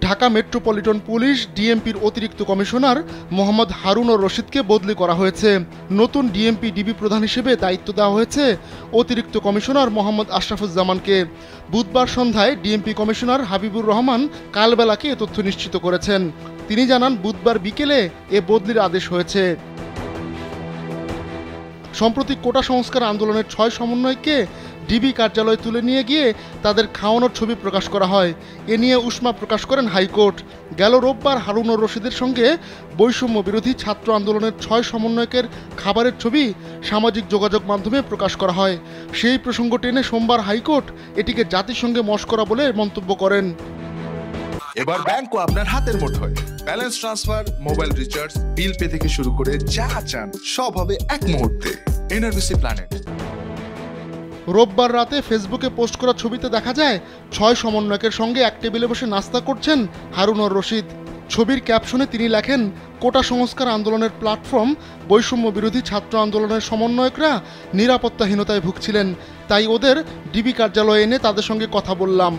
Dhaka metropolitan police ডিএমপির অতিরিক্ত commissioner Mohammad Harunur রশিদকে বদলি করা হয়েছে। নতুন ডিএমপি ডিবি প্রধান হিসেবে দায়িত্ব দেওয়া হয়েছে অতিরিক্ত কমিশনার মোহাম্মদ আশরাফুজ্জামানকে। বুধবার সন্ধ্যায় ডিএমপি কমিশনার হাবিবুর রহমান কালবেলাকে এ তথ্য নিশ্চিত করেছেন। তিনি জানান, বুধবার বিকেলে এ বদলির আদেশ হয়েছে। সম্প্রতি কোটা সংস্কার আন্দোলনের 6 সমন্বয়ককে ডিবি কার্যালয়ে তুলে নিয়ে গিয়ে তাদের খাওয়ানোর ছবি প্রকাশ করা হয়। এ নিয়ে উষ্মা প্রকাশ করেন হাইকোর্ট। গেল রোববার হারুনুর রশিদের সঙ্গে বৈষম্য বিরোধী ছাত্র আন্দোলনের 6 সমন্বয়কের খাবারের ছবি সামাজিক যোগাযোগ মাধ্যমে প্রকাশ করা হয়। সেই প্রসঙ্গ টেনে সোমবার হাইকোর্ট এটিকে জাতিসংঘে মশকরা বলে মন্তব্য করেন। এবার ব্যাংকও আপনার হাতের মুঠোয়। Balance transfer, mobile recharge, bill pay থেকে শুরু করে যা চান সব হবে এক মুহূর্তে। NRBC planet. রোববার রাতে ফেসবুকে পোস্ট করা ছবিতে দেখা যায় 6 সমন্বয়কের সঙ্গে এক টেবিলে বসে নাস্তা করছেন হারুনুর রশিদ। ছবির ক্যাপশনে তিনি লেখেন, কোটা সংস্কার আন্দোলনের প্ল্যাটফর্ম বৈষম্য বিরোধী ছাত্র আন্দোলনের সমন্বয়করা নিরাপত্তাহীনতায় ভুগছিলেন, তাই ওদের ডিবি কার্যালয়ে এনে তাদের সঙ্গে কথা বললাম।